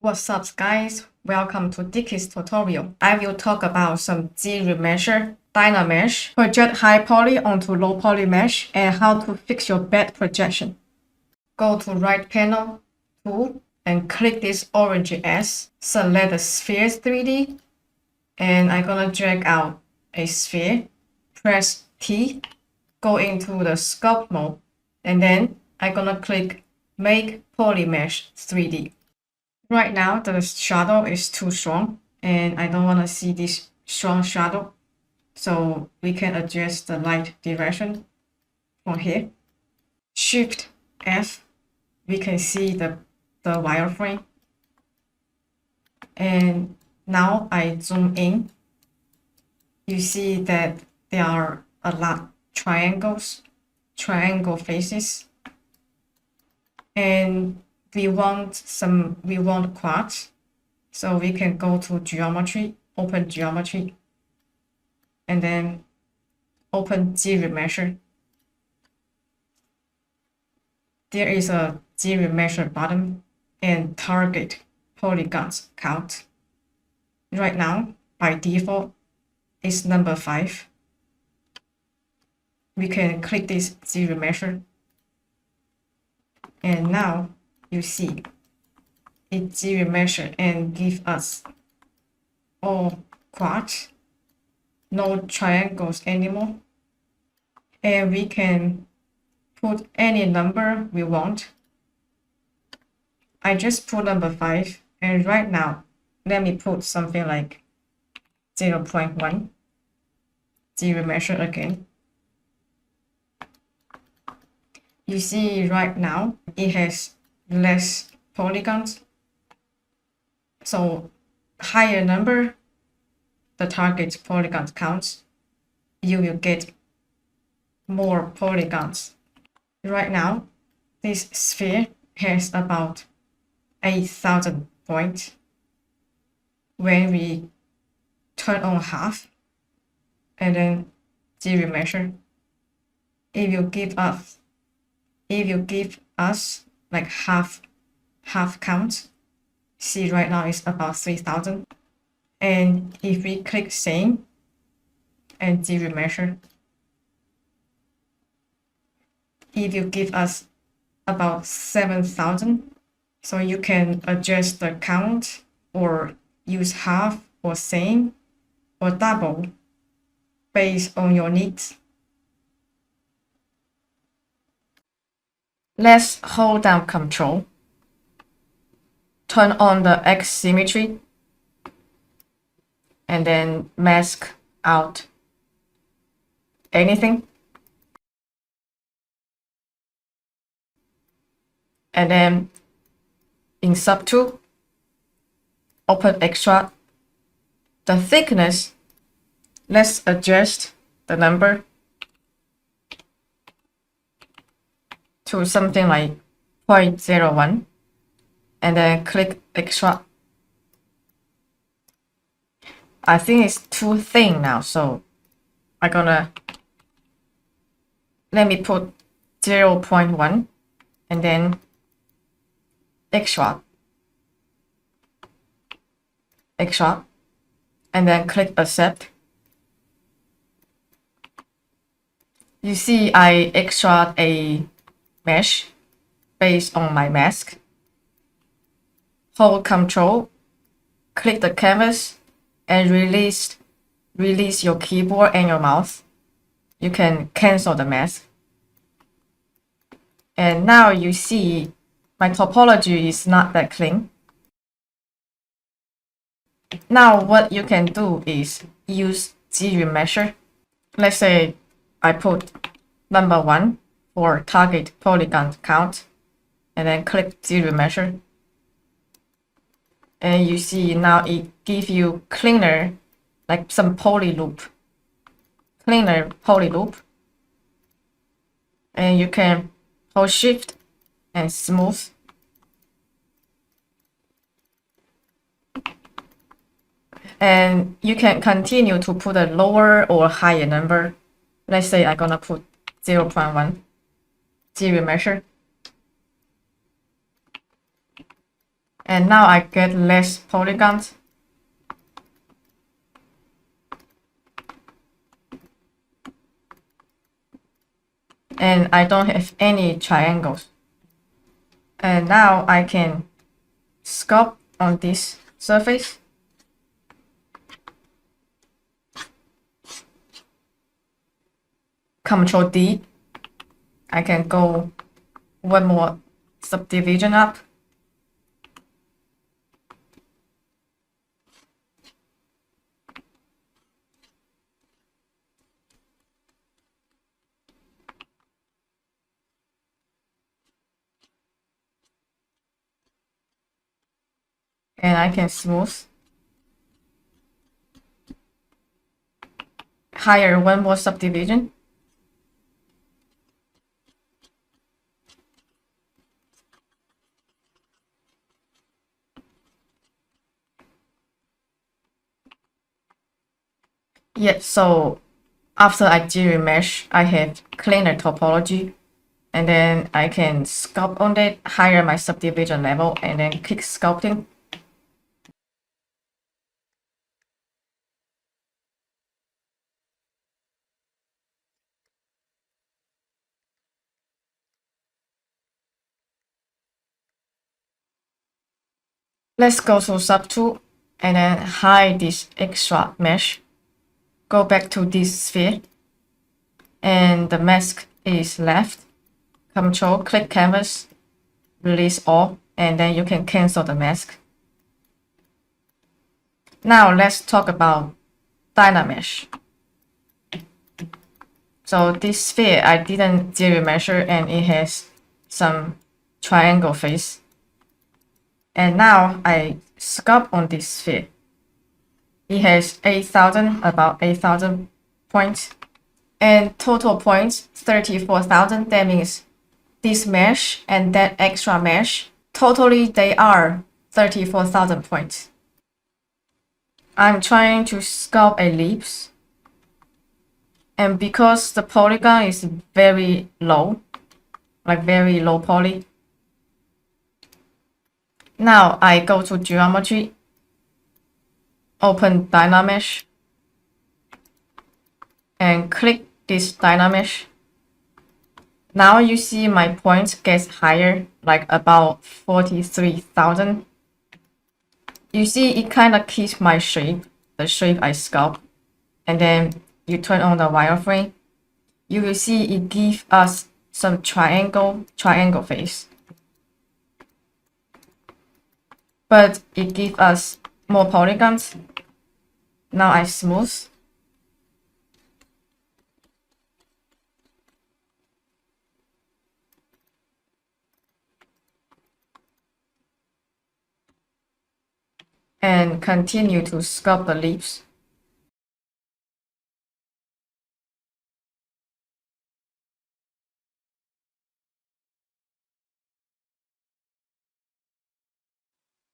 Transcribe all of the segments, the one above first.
What's up, guys? Welcome to Dicky's tutorial. I will talk about some ZRemesher, DynaMesh, project high poly onto low poly mesh, and how to fix your bad projection. Go to right panel, tool, and click this orange S. Select the sphere 3D, and I'm gonna drag out a sphere. Press T, go into the sculpt mode, and then I'm gonna click Make Poly Mesh 3D. Right now, the shadow is too strong, and I don't want to see this strong shadow. So we can adjust the light direction from here. Shift F, we can see the wireframe. And now I zoom in. You see that there are a lot triangles, triangle faces. And we want quads, so we can go to geometry, open geometry, and then open ZRemesher. There is a ZRemesher button and target polygons count. Right now, by default, it's number 5. We can click this ZRemesher, and now you see it's ZRemesher and give us all quads, no triangles anymore. And we can put any number we want. I just put number 5, and right now, let me put something like 0.1, ZRemesher again. You see right now, it has less polygons. So higher number, the target polygons counts, you will get more polygons. Right now, this sphere has about 8,000 points. When we turn on half and then ZRemesher, it will give us like half count. See, right now it's about 3,000. And if we click same and ZRemesher, it will give us about 7,000. So you can adjust the count or use half or same or double based on your needs. Let's hold down Control. Turn on the X symmetry. And then mask out anything. And then in Subtool, open Extract. The thickness, let's adjust the number to something like 0.01, and then click Extract. I think it's too thin now, so I'm gonna let me put 0.1 and then Extract, and then click Accept. You see I extract a mesh based on my mask. Hold Control, click the canvas, and release your keyboard and your mouse. You can cancel the mask. And now you see my topology is not that clean. Now what you can do is use ZRemesher. Let's say I put number 1 for target polygon count, and then click ZRemesher. And you see now it gives you cleaner, like some cleaner poly loop. And you can hold Shift and smooth. And you can continue to put a lower or higher number. Let's say I'm gonna put 0.1, ZRemesher. And now I get less polygons. And I don't have any triangles. And now I can sculpt on this surface. Control D. I can go one more subdivision up. And I can smooth. Hire one more subdivision. Yeah, so after I ZRemesh, I have cleaner topology. And then I can sculpt on it, higher my subdivision level, and then click sculpting. Let's go to subtool and then hide this extra mesh. Go back to this sphere. And the mask is left. Control, click canvas, release all, and then you can cancel the mask. Now let's talk about DynaMesh. So this sphere, I didn't ZRemesher and it has some triangle face. And now I sculpt on this sphere. It has 8,000, about 8,000 points. And total points, 34,000. That means this mesh and that extra mesh, totally they are 34,000 points. I'm trying to sculpt a ellipse. And because the polygon is very low, like very low poly, now I go to geometry, open DynaMesh, and click this DynaMesh. Now you see my points gets higher, like about 43,000. You see it kind of keeps my shape, the shape I sculpt. And then you turn on the wireframe. You will see it gives us some triangle face. But it gives us more polygons. Now I smooth. And continue to sculpt the leaves.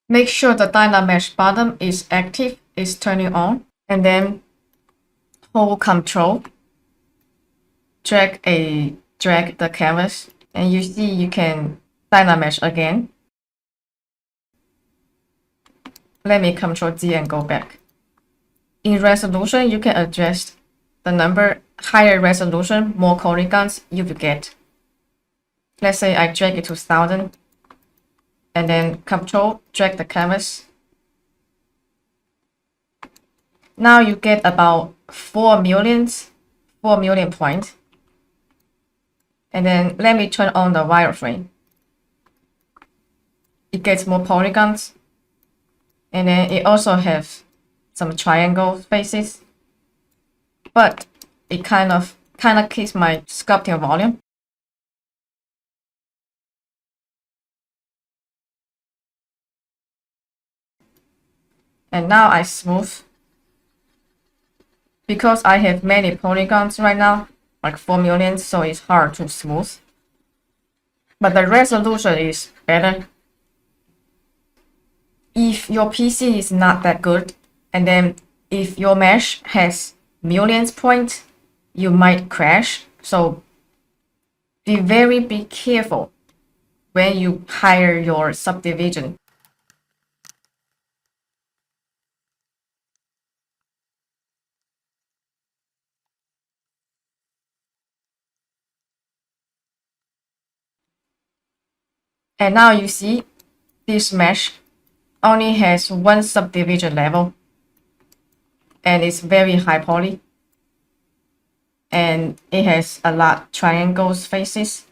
Make sure the DynaMesh bottom is active, is turning on, and then hold Control, drag the canvas, and you see you can DynaMesh again. Let me Control Z and go back. In resolution, you can adjust the number. Higher resolution, more polygons you will get. Let's say I drag it to 1,000. And then Control, drag the canvas. Now you get about 4 million points. And then let me turn on the wireframe. It gets more polygons. And then it also has some triangle faces. But it kind of keeps my sculpting volume. And now I smooth. Because I have many polygons right now, like 4 million, so it's hard to smooth. But the resolution is better. If your PC is not that good, and then if your mesh has millions points, you might crash. So be careful when you hire your subdivision. And now you see this mesh only has one subdivision level and it's very high poly. And it has a lot triangles faces.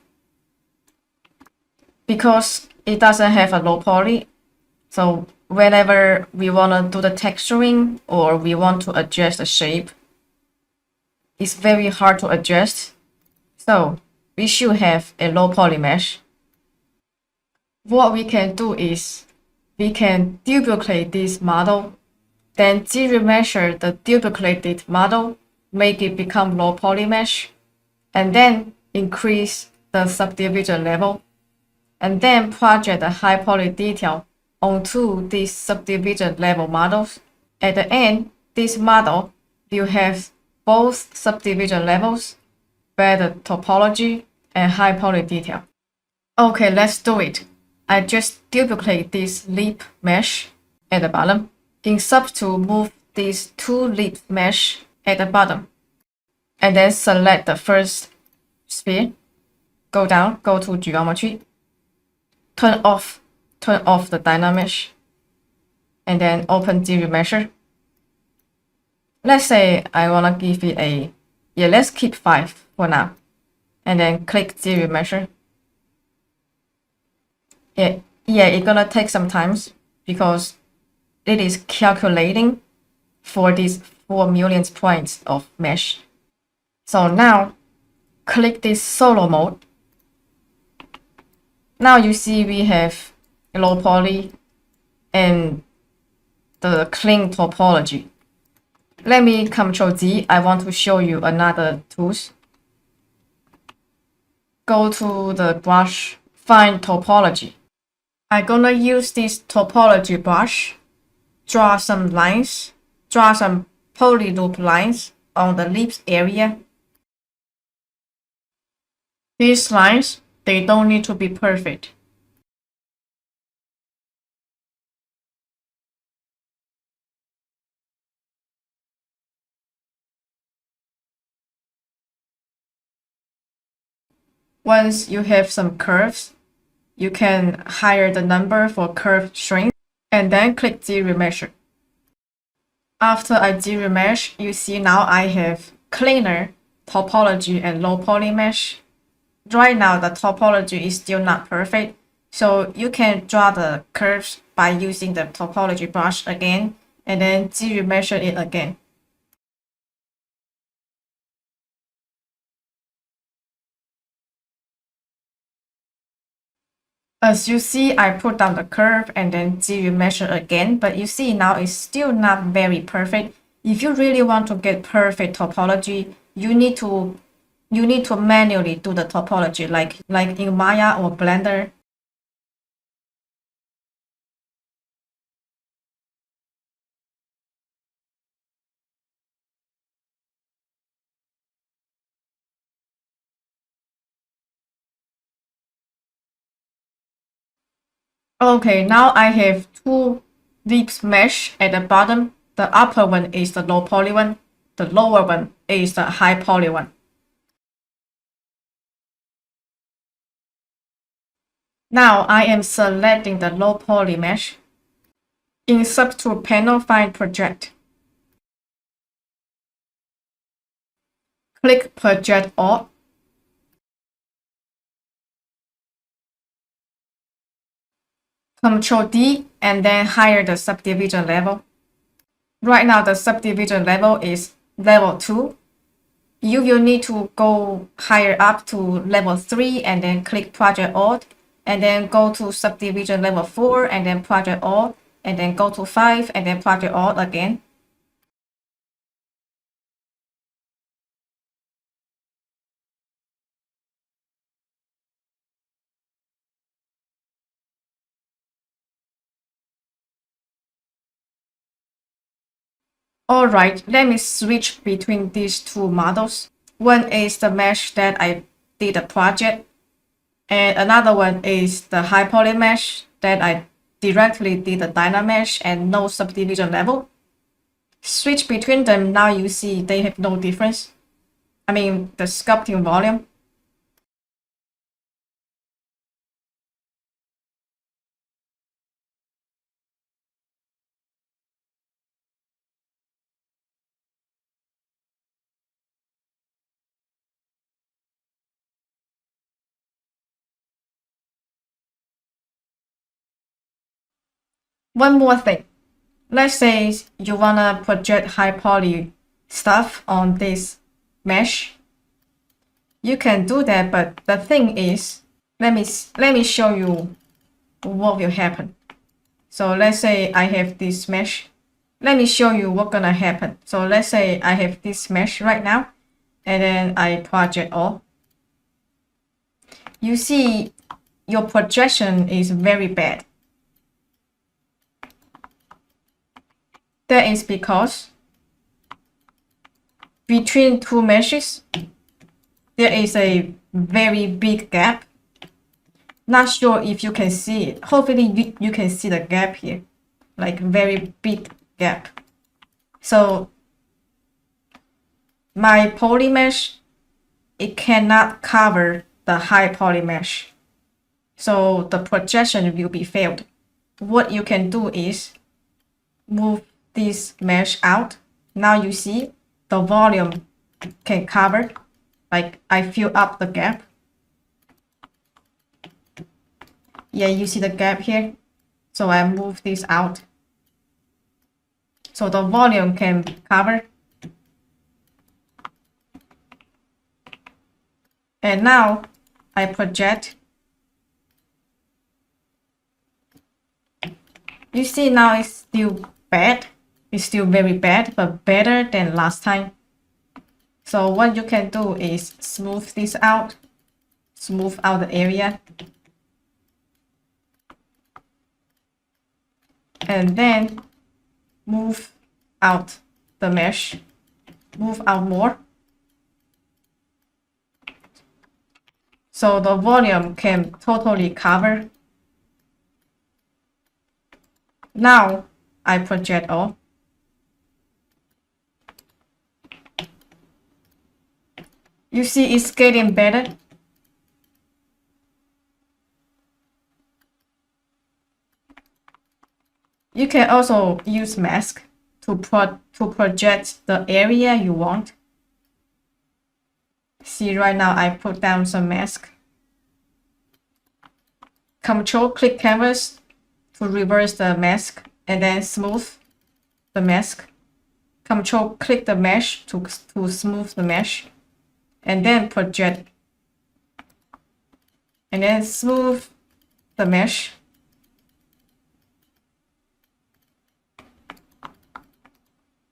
Because it doesn't have a low poly, so whenever we want to do the texturing or we want to adjust the shape, it's very hard to adjust. So we should have a low poly mesh. What we can do is we can duplicate this model, then ZRemesher the duplicated model, make it become low poly mesh, and then increase the subdivision level, and then project the high poly detail onto these subdivision level models. At the end, this model will have both subdivision levels, better topology, and high poly detail. Okay, let's do it. I just duplicate this lip mesh at the bottom. In Sub to move these two lip mesh at the bottom. And then select the first sphere. Go down, go to geometry. Turn off the DynaMesh. And then open ZRemesher. Let's say I wanna give it a, let's keep 5 for now. And then click ZRemesher. It's gonna take some time because it is calculating for these 4 million points of mesh. So now click this solo mode. Now you see we have low poly and the clean topology. Let me Ctrl Z. I want to show you another tools. Go to the brush, find topology. I'm gonna use this topology brush, draw some lines, draw some poly loop lines on the lips area. These lines, they don't need to be perfect. Once you have some curves, you can higher the number for curve strength and then click ZRemesher. After I ZRemesh, you see now I have cleaner topology and low poly mesh. Right now the topology is still not perfect, so you can draw the curves by using the topology brush again and then ZRemesher it again. As you see, I put down the curve and then ZRemesher again, but you see now it's still not very perfect. If you really want to get perfect topology, you need to manually do the topology like in Maya or Blender. Okay, now I have two lips mesh at the bottom. The upper one is the low poly one. The lower one is the high poly one. Now I am selecting the low poly mesh. In Subtool panel, find Project. Click Project All. Ctrl D and then higher the subdivision level. Right now the subdivision level is level 2. You will need to go higher up to level 3 and then click Project Alt and then go to subdivision level 4 and then Project Alt and then go to 5 and then Project Alt again. Alright, let me switch between these two models. One is the mesh that I did a project, and another one is the high poly mesh that I directly did a DynaMesh and no subdivision level. Switch between them, now you see they have no difference. I mean, the sculpting volume. One more thing. Let's say you wanna project high poly stuff on this mesh. You can do that, but the thing is, let me show you what will happen. So let's say I have this mesh. Let me show you what's gonna happen. So let's say I have this mesh right now, and then I project all. You see, your projection is very bad. That is because between two meshes, there is a very big gap. Not sure if you can see it. Hopefully you can see the gap here, like very big gap. So my poly mesh, it cannot cover the high poly mesh. So the projection will be failed. What you can do is move this mesh out. Now you see the volume can cover, like I fill up the gap. Yeah, you see the gap here. So I move this out. So the volume can cover. And now I project. You see now it's still bad. It's still very bad, but better than last time. So what you can do is smooth this out. Smooth out the area. And then move out the mesh. Move out more. So the volume can totally cover. Now I project all. You see it's getting better. You can also use mask to project the area you want. See, right now I put down some mask. Control-click canvas to reverse the mask and then smooth the mask. Control-click the mesh to smooth the mesh. And then project. And then smooth the mesh.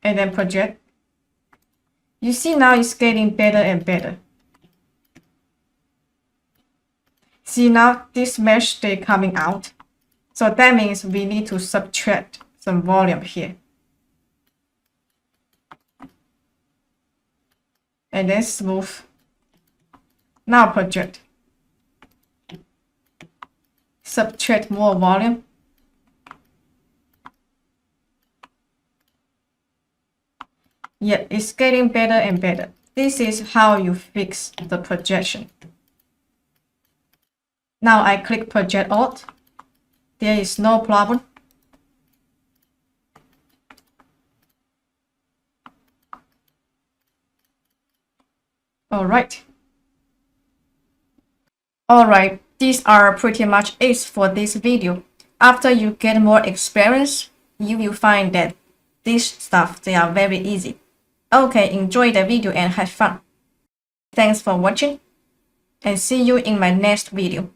And then project. You see now it's getting better and better. See now this mesh stay coming out. So that means we need to subtract some volume here. And then smooth. Now project. Subtract more volume. Yeah, it's getting better and better. This is how you fix the projection. Now I click Project Alt. There is no problem. Alright, these are pretty much it for this video. After you get more experience, you will find that these stuff, they are very easy. Okay, enjoy the video and have fun. Thanks for watching, and see you in my next video.